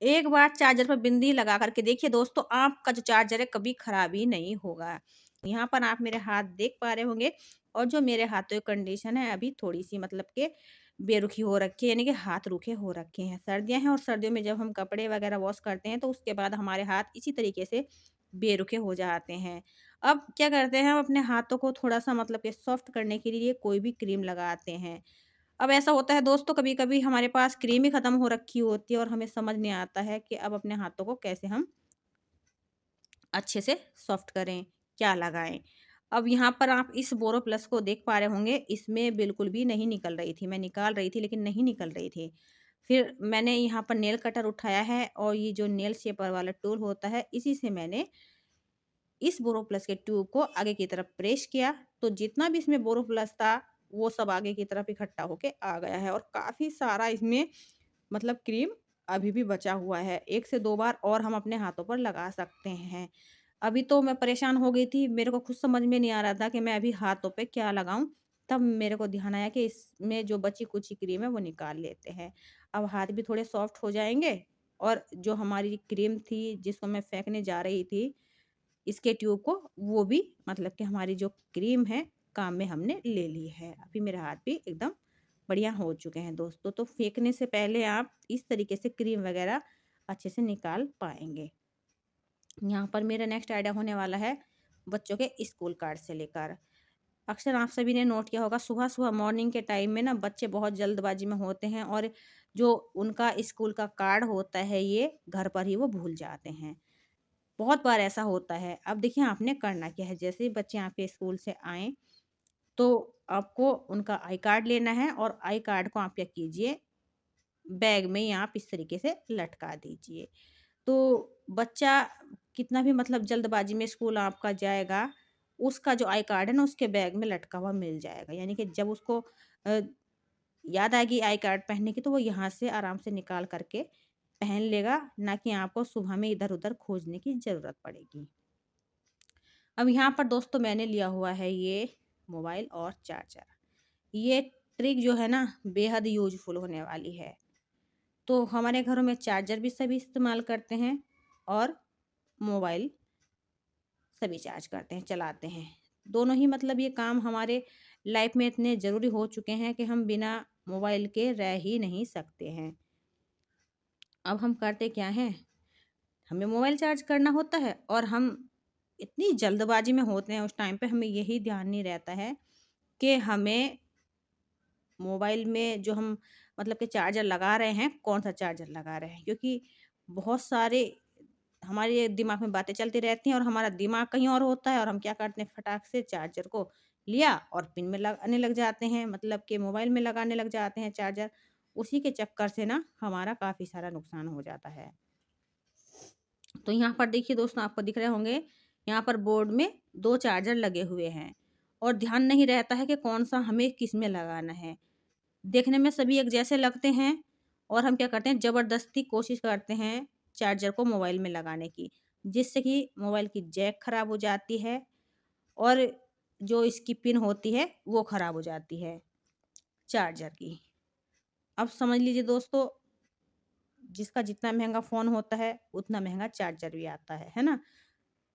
एक बार चार्जर पर बिंदी लगा कर के देखिए दोस्तों, आपका जो चार्जर है कभी खराब ही नहीं होगा। यहाँ पर आप मेरे हाथ देख पा रहे होंगे और जो मेरे हाथों की कंडीशन है अभी थोड़ी-सी मतलब कि बेरुखी हो रखी है, यानी कि हाथ रूखे हो रखे हैं। सर्दियाँ हैं और सर्दियों में जब हम कपड़े वगैरह वॉश करते हैं तो उसके बाद हमारे हाथ इसी तरीके से बेरुखे हो जाते हैं। अब क्या करते हैं, हम अपने हाथों को थोड़ा-सा मतलब कि सॉफ्ट करने के लिए कोई भी क्रीम लगाते हैं। अब ऐसा होता है दोस्तों, कभी-कभी हमारे पास क्रीम ही खत्म हो रखी होती है और हमें समझ नहीं आता है कि अब अपने हाथों को कैसे हम अच्छे से सॉफ्ट करें, क्या लगाएँ। अब यहाँ पर आप इस बोरोप्लस को देख पा रहे होंगे, इसमें बिल्कुल भी नहीं निकल रही थी। मैं निकाल रही थी लेकिन नहीं निकल रही थी। फिर मैंने यहाँ पर नेल कटर उठाया है और ये जो नेल शेपर वाला टूल होता है, इसी से मैंने इस बोरोप्लस के ट्यूब को आगे की तरफ प्रेस किया, तो जितना भी इसमें बोरोप्लस था, वो सब आगे की तरफ इकट्ठा होके आ गया है और काफ़ी सारा इसमें मतलब क्रीम अभी भी बचा हुआ है। 1 से 2 बार और हम अपने हाथों पर लगा सकते हैं। अभी तो मैं परेशान हो गई थी, मेरे को खुद समझ में नहीं आ रहा था कि मैं अभी हाथों पे क्या लगाऊँ? तब मेरे को ध्यान आया कि इसमें जो बची-कुची क्रीम है वो निकाल लेते हैं। अब हाथ भी थोड़े सॉफ्ट हो जाएँगे और जो हमारी क्रीम थी जिसको मैं फेंकने जा रही थी, इसके ट्यूब को, वो भी मतलब कि हमारी जो क्रीम है काम में हमने ले ली है। अभी मेरे हाथ भी एकदम बढ़िया हो चुके हैं दोस्तों। तो फेंकने से पहले आप इस तरीके से क्रीम वगैरह अच्छे से निकाल पाएँगे। यहाँ पर मेरा नेक्स्ट आइडिया होने वाला है बच्चों के स्कूल कार्ड से लेकर। अक्सर आप सभी ने नोट किया होगा, सुबह-सुबह मॉर्निंग के टाइम में ना बच्चे बहुत जल्दबाजी में होते हैं और जो उनका स्कूल का कार्ड होता है ये घर पर ही वो भूल जाते हैं। बहुत बार ऐसा होता है। अब देखिए आपने करना क्या है, जैसे ही बच्चे आपके स्कूल से आएँ, तो आपको उनका आई कार्ड लेना है और आई कार्ड को आप क्या कीजिए, बैग में या आप इस तरीके से लटका दीजिए। तो बच्चा कितना भी मतलब जल्दबाजी में स्कूल आपका जाएगा, उसका जो आई कार्ड है ना उसके बैग में लटका हुआ मिल जाएगा। यानी कि जब उसको अ, याद आएगी आई कार्ड पहनने की तो वो यहाँ से आराम से निकाल कर के पहन लेगा, ना कि आपको सुबह में इधर-उधर खोजने की ज़रूरत पड़ेगी। अब यहाँ पर दोस्तों मैंने लिया हुआ है ये मोबाइल और चार्जर। ये ट्रिक जो है ना बेहद यूज़फुल होने वाली है। तो हमारे घरों में चार्जर भी सभी इस्तेमाल करते हैं और मोबाइल सभी चार्ज करते हैं, चलाते हैं। दोनों ही मतलब ये काम हमारे लाइफ में इतने ज़रूरी हो चुके हैं कि हम बिना मोबाइल के रह ही नहीं सकते हैं। अब हम करते क्या हैं, हमें मोबाइल चार्ज करना होता है और हम इतनी जल्दबाजी में होते हैं उस टाइम पे हमें यही ध्यान नहीं रहता है कि हमें मोबाइल में जो हम मतलब कि चार्जर लगा रहे हैं, कौन-सा चार्जर लगा रहे हैं। क्योंकि बहुत सारे हमारे दिमाग में बातें चलती रहती हैं और हमारा दिमाग कहीं और होता है और हम क्या करते हैं फटाक से चार्जर को लिया और पिन में लगाने लग जाते हैं, मतलब कि मोबाइल में लगाने लग जाते हैं चार्जर। उसी के चक्कर से ना हमारा काफ़ी सारा नुकसान हो जाता है। तो यहाँ पर देखिए दोस्तों आपको दिख रहे होंगे, यहाँ पर बोर्ड में 2 चार्जर लगे हुए हैं और ध्यान नहीं रहता है कि कौन-सा हमें किस में लगाना है। देखने में सभी एक जैसे लगते हैं और हम क्या करते हैं ज़बरदस्ती कोशिश करते हैं चार्जर को मोबाइल में लगाने की, जिससे कि मोबाइल की जैक खराब हो जाती है और जो इसकी पिन होती है वो खराब हो जाती है चार्जर की। अब समझ लीजिए दोस्तों, जिसका जितना महँगा फ़ोन होता है उतना महँगा चार्जर भी आता है ना?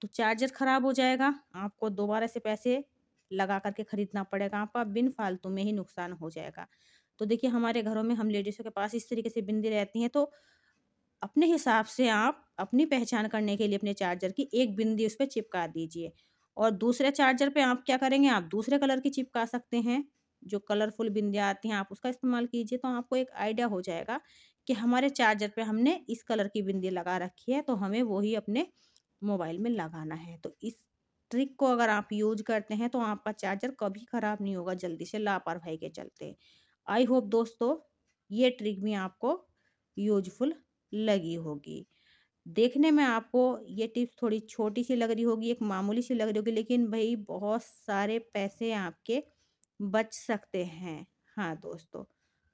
तो चार्जर खराब हो जाएगा, आपको दोबारा से पैसे लगा कर के खरीदना पड़ेगा, आपका बिन फालतू में ही नुकसान हो जाएगा। तो देखिए हमारे घरों में हम लेडीज़ों के पास इस तरीके से बिंदी रहती हैं, तो अपने हिसाब से आप अपनी पहचान करने के लिए अपने चार्जर की एक बिंदी उस पे चिपका दीजिए और दूसरे चार्जर पे आप क्या करेंगे, आप दूसरे कलर की चिपका सकते हैं। जो कलरफुल बिंदियाँ आती हैं, आप उसका इस्तेमाल कीजिए, तो आपको एक आइडिया हो जाएगा कि हमारे चार्जर पे हमने इस कलर की बिंदी लगा रखी है, तो हमें वो ही अपने मोबाइल में लगाना है। तो इस ट्रिक को अगर आप यूज़ करते हैं, तो आपका चार्जर कभी खराब नहीं होगा जल्दी से लापरवाही के चलते। आई होप दोस्तों ये ट्रिक भी आपको यूज़फुल लगी होगी। देखने में आपको ये टिप्स थोड़ी छोटी-सी लग रही होगी, एक मामूली-सी लग रही होगी, लेकिन भई बहुत सारे पैसे आपके बच सकते हैं। हाँ दोस्तों,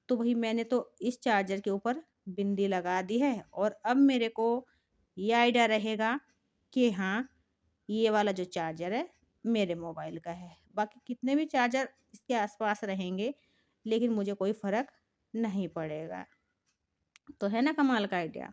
तो वही मैंने तो इस चार्जर के ऊपर बिंदी लगा दी है और अब मेरे को ये आइडिया रहेगा कि हाँ, ये वाला जो चार्जर है मेरे मोबाइल का है। बाकी कितने भी चार्जर इसके आस-पास रहेंगे, लेकिन मुझे कोई फ़र्क नहीं पड़ेगा। तो है ना कमाल का आइडिया?